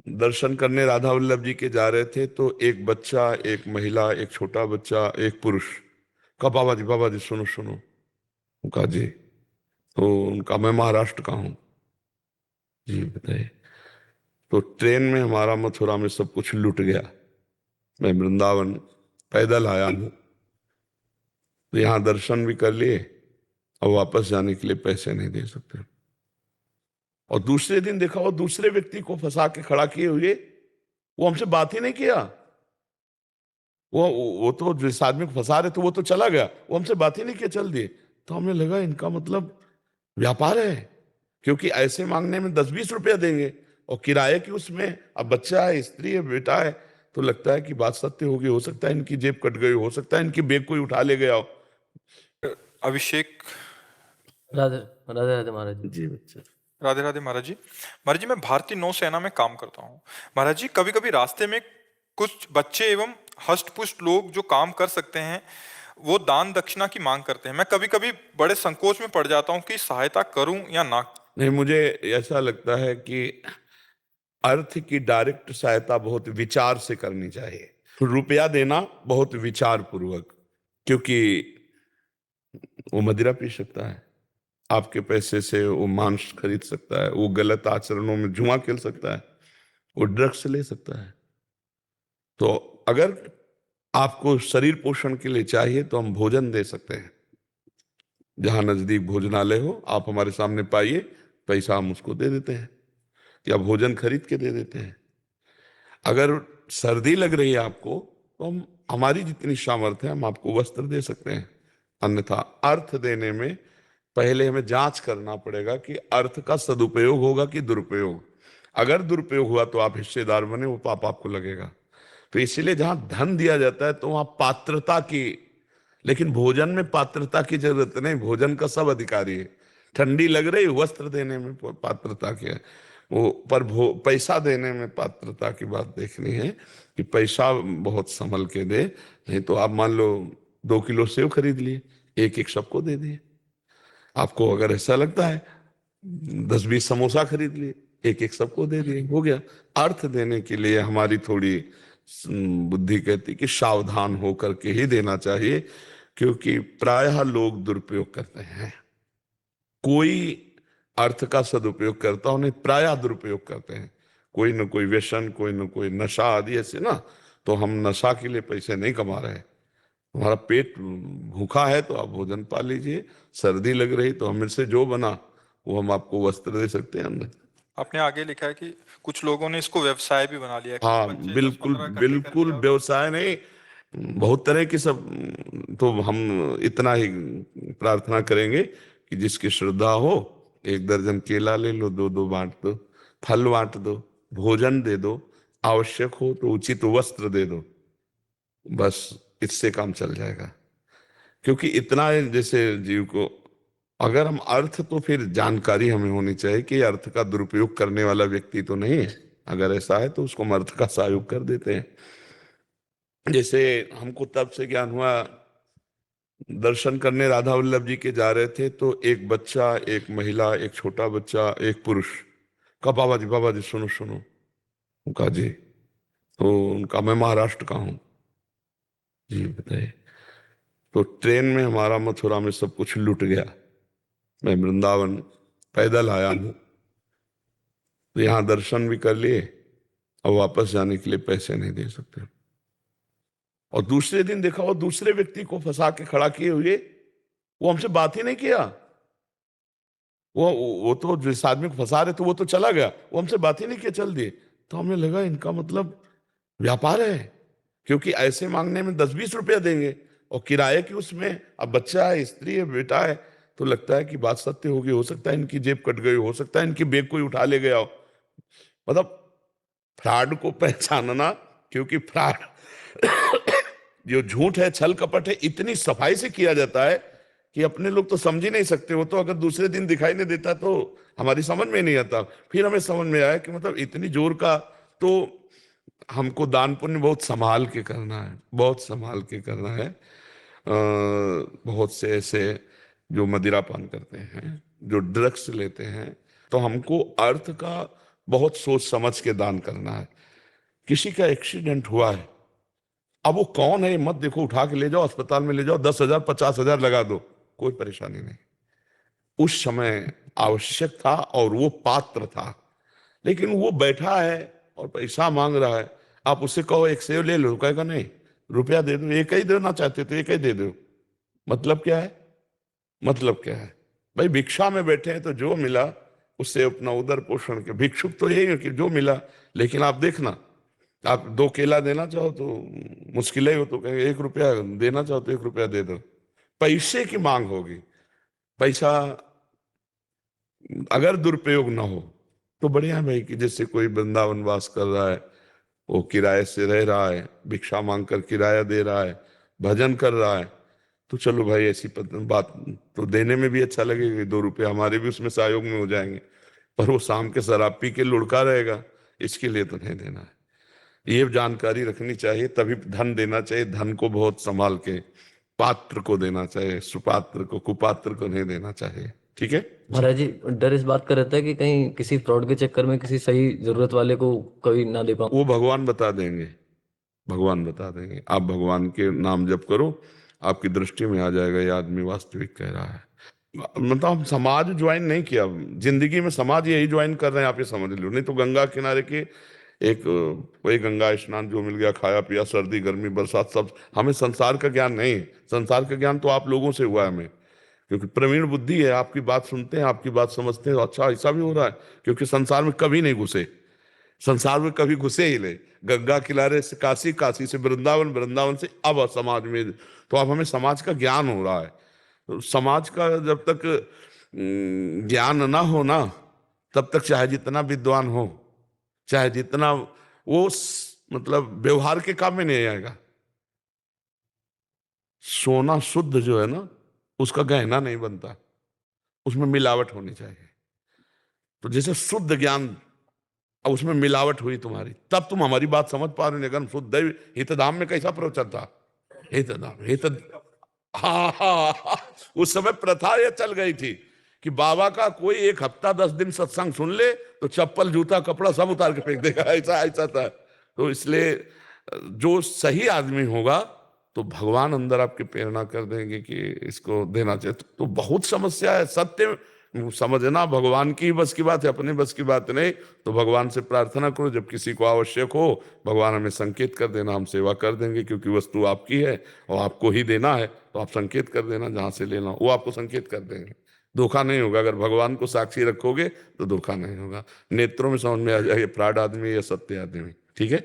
दर्शन करने राधा वल्लभ जी के जा रहे थे तो एक बच्चा, एक महिला, एक छोटा बच्चा, एक पुरुष का, बाबा जी सुनो सुनो। उनका जी, तो उनका मैं महाराष्ट्र का हूँ। जी बताइए। तो ट्रेन में हमारा मथुरा में सब कुछ लूट गया। मैं वृंदावन पैदल आया हूँ, तो यहाँ दर्शन भी कर लिए और वापस जाने के लिए पैसे नहीं दे सकते। और दूसरे दिन देखा, वो दूसरे व्यक्ति को फंसा के खड़ा किए हुए, वो हमसे बात ही नहीं किया। वो तो जिस आदमी को फंसा रहे थे वो तो चला गया, वो हमसे बात ही नहीं किया, चल दिए। तो हमें लगा इनका मतलब व्यापार है, क्योंकि ऐसे मांगने में 10-20 रुपया देंगे और किराए की उसमें, अब बच्चा है, स्त्री है, बेटा है, तो लगता है कि बात सत्य होगी। हो सकता है इनकी जेब कट गई, हो सकता है इनकी बैग कोई उठा ले गया हो। अभिषेक। राधे राधे राधे महाराज जी। जी बच्चा। राधे राधे महाराज जी। महाराज जी, मैं भारतीय नौसेना में काम करता हूँ। महाराज जी, कभी कभी रास्ते में कुछ बच्चे एवं हष्ट-पुष्ट लोग जो काम कर सकते हैं, वो दान दक्षिणा की मांग करते हैं। मैं कभी कभी बड़े संकोच में पड़ जाता हूँ कि सहायता करूं या ना। नहीं, मुझे ऐसा लगता है कि अर्थ की डायरेक्ट सहायता बहुत विचार से करनी चाहिए। रुपया देना बहुत विचार पूर्वक, क्योंकि वो मदिरा पी सकता है, आपके पैसे से वो मांस खरीद सकता है, वो गलत आचरणों में जुआ खेल सकता है, वो ड्रग्स ले सकता है। तो अगर आपको शरीर पोषण के लिए चाहिए तो हम भोजन दे सकते हैं। जहां नजदीक भोजनालय हो आप हमारे सामने पाइए, पैसा हम उसको दे देते हैं या भोजन खरीद के दे देते हैं। अगर सर्दी लग रही है आपको, तो हम, हमारी जितनी सामर्थ्य है हम आपको वस्त्र दे सकते हैं। अन्यथा अर्थ देने में पहले हमें जांच करना पड़ेगा कि अर्थ का सदुपयोग होगा कि दुरुपयोग। अगर दुरुपयोग हुआ तो आप हिस्सेदार बने, वो पाप आपको लगेगा। तो इसीलिए जहां धन दिया जाता है तो वहां पात्रता की, लेकिन भोजन में पात्रता की जरूरत नहीं, भोजन का सब अधिकारी है। ठंडी लग रही, वस्त्र देने में पात्रता की है वो, पर पैसा देने में पात्रता की बात देखनी है कि पैसा बहुत संभल के दे। नहीं तो आप मान लो 2 किलो सेव खरीद लिए, एक एक सबको दे दिए। आपको अगर ऐसा लगता है 10-20 समोसा खरीद लिए, एक एक सबको दे दिए, हो गया। अर्थ देने के लिए हमारी थोड़ी बुद्धि कहती कि सावधान होकर के ही देना चाहिए, क्योंकि प्रायः लोग दुरुपयोग करते हैं। कोई अर्थ का सदुपयोग करता उन्हें प्रायः दुरुपयोग करते हैं। कोई न कोई व्यसन, कोई न कोई नशा आदि ऐसे ना। तो हम नशा के लिए पैसे नहीं कमा रहे हैं। हमारा पेट भूखा है तो आप भोजन पा लीजिए, सर्दी लग रही तो हमें से जो बना वो हम आपको वस्त्र दे सकते हैं हमने। आपने आगे लिखा है कि कुछ लोगों ने इसको व्यवसाय भी बना लिया है। कुछ हाँ बच्चे दस बिल्कुल, पंद्रह इकट्ठे करके बिल्कुल और व्यवसाय नहीं, बहुत तरह की सब। तो हम इतना ही प्रार्थना करेंगे कि जिसकी श्रद्धा हो, 1 दर्जन केला ले लो, 2-2 बांट दो, फल बांट दो, भोजन दे दो, आवश्यक हो तो उचित वस्त्र दे दो, बस इससे काम चल जाएगा। क्योंकि इतना है जैसे जीव को, अगर हम अर्थ, तो फिर जानकारी हमें होनी चाहिए कि अर्थ का दुरुपयोग करने वाला व्यक्ति तो नहीं है। अगर ऐसा है तो उसको हम अर्थ का सहयोग कर देते हैं। जैसे हमको तब से ज्ञान हुआ, दर्शन करने राधा वल्लभ जी के जा रहे थे तो एक बच्चा, एक महिला, एक छोटा बच्चा, एक पुरुष का, बाबा जी सुनो सुनो। उनका जी, तो उनका मैं महाराष्ट्र का हूँ। जी बताइए। तो ट्रेन में हमारा मथुरा में सब कुछ लूट गया। मैं वृंदावन पैदल आया हूँ, तो यहाँ दर्शन भी कर लिए और वापस जाने के लिए पैसे नहीं दे सकते। और दूसरे दिन देखा, वो दूसरे व्यक्ति को फंसा के खड़ा किए हुए, वो हमसे बात ही नहीं किया। वो तो जिस आदमी को फंसा रहे थे वो तो चला गया, वो हमसे बात ही नहीं किया, चल दिए। तो हमें लगा इनका मतलब व्यापार है, क्योंकि ऐसे मांगने में 10-20 रुपया देंगे और किराए की उसमें, अब बच्चा है, स्त्री है, बेटा है, तो लगता है कि बात सत्य होगी। हो सकता है इनकी जेब कट गई, हो सकता है इनकी बैग कोई उठा ले गया हो। मतलब फ्रॉड को पहचानना, क्योंकि फ्रॉड जो झूठ है, छल कपट है, इतनी सफाई से किया जाता है कि अपने लोग तो समझ ही नहीं सकते। वो तो अगर दूसरे दिन दिखाई नहीं देता तो हमारी समझ में नहीं आता। फिर हमें समझ में आया कि मतलब इतनी जोर का, तो हमको दान पुण्य बहुत संभाल के करना है, बहुत संभाल के करना है। बहुत से ऐसे जो मदिरा पान करते हैं, जो ड्रग्स लेते हैं, तो हमको अर्थ का बहुत सोच समझ के दान करना है। किसी का एक्सीडेंट हुआ है, अब वो कौन है ये मत देखो, उठा के ले जाओ अस्पताल में ले जाओ, 10,000 50,000 लगा दो, कोई परेशानी नहीं। उस समय आवश्यक था और वो पात्र था, लेकिन वो बैठा है और पैसा मांग रहा है। आप उससे कहो एक सेव ले लो, कहेगा नहीं, रुपया दे दो, एक ही देना चाहते तो एक ही दे दो। मतलब क्या है? मतलब क्या है भाई? भिक्षा में बैठे हैं तो जो मिला उससे अपना उदर पोषण के, भिक्षुक तो यही है कि जो मिला। लेकिन आप देखना, आप 2 केला देना चाहो तो मुश्किल ही हो तो कहेंगे 1 रुपया देना चाहो तो 1 रुपया दे दो। पैसे की मांग होगी। पैसा अगर दुरुपयोग ना हो तो बढ़िया है भाई, कि जैसे कोई वृंदावन वास कर रहा है, वो किराए से रह रहा है, भिक्षा मांग कर किराया दे रहा है, भजन कर रहा है, तो चलो भाई ऐसी बात तो देने में भी अच्छा लगेगा, 2 रुपये हमारे भी उसमें सहयोग में हो जाएंगे। पर वो शाम के शराब पी के लुढ़का रहेगा, इसके लिए तो नहीं देना है। ये जानकारी रखनी चाहिए, तभी धन देना चाहिए। धन को बहुत संभाल के पात्र को देना चाहिए, सुपात्र को, कुपात्र को नहीं देना चाहिए। ठीक है महाराज जी, डर इस बात का रहता है कि कहीं किसी फ्रॉड के चक्कर में किसी सही जरूरत वाले को कभी ना दे पाऊं। वो भगवान बता देंगे, भगवान बता देंगे। आप भगवान के नाम जप करो, आपकी दृष्टि में आ जाएगा ये आदमी वास्तविक कह रहा है। मतलब हम समाज ज्वाइन नहीं किया, जिंदगी में समाज यही ज्वाइन कर रहे हैं, आप ये समझ लो। नहीं तो गंगा किनारे के एक वही गंगा स्नान जो मिल गया, खाया पिया, सर्दी गर्मी बरसात सब, हमें संसार का ज्ञान नहीं है। संसार का ज्ञान तो आप लोगों से हुआ है हमें, क्योंकि प्रवीण बुद्धि है, आपकी बात सुनते हैं, आपकी बात समझते हैं, अच्छा ऐसा भी हो रहा है, क्योंकि संसार में कभी नहीं घुसे, संसार में कभी घुसे ही नहीं। गंगा किनारे से काशी, काशी से वृंदावन, वृंदावन से अब समाज में, तो अब हमें समाज का ज्ञान हो रहा है। तो समाज का जब तक ज्ञान ना हो ना, तब तक चाहे जितना विद्वान हो, चाहे जितना वो मतलब व्यवहार के काम में नहीं आएगा। सोना शुद्ध जो है ना, उसका गहना नहीं बनता, उसमें मिलावट होनी चाहिए। तो जैसे शुद्ध ज्ञान, अब उसमें मिलावट हुई तुम्हारी, तब तुम हमारी बात समझ पा रहे हो। अगर शुद्ध हितधाम में कैसा प्रवचन था? हितधाम, हित, हाँ हाँ हाँ, उस समय प्रथा ये चल गई थी कि बाबा का कोई 1 हफ्ता 10 दिन सत्संग सुन ले तो चप्पल जूता कपड़ा सब उतार के फेंक देगा, ऐसा ऐसा था। तो इसलिए जो सही आदमी होगा तो भगवान अंदर आपके प्रेरणा कर देंगे कि इसको देना चाहिए। तो बहुत समस्या है, सत्य समझना भगवान की बस की बात है, अपने बस की बात नहीं। तो भगवान से प्रार्थना करो, जब किसी को आवश्यक हो भगवान हमें संकेत कर देना, हम सेवा कर देंगे, क्योंकि वस्तु आपकी है और आपको ही देना है। तो आप संकेत कर देना, जहां से लेना वो आपको संकेत कर देंगे। धोखा नहीं होगा, अगर भगवान को साक्षी रखोगे तो धोखा नहीं होगा। नेत्रों में समझ में आ जाएगा फ्रॉड आदमी या सत्य आदमी। ठीक है।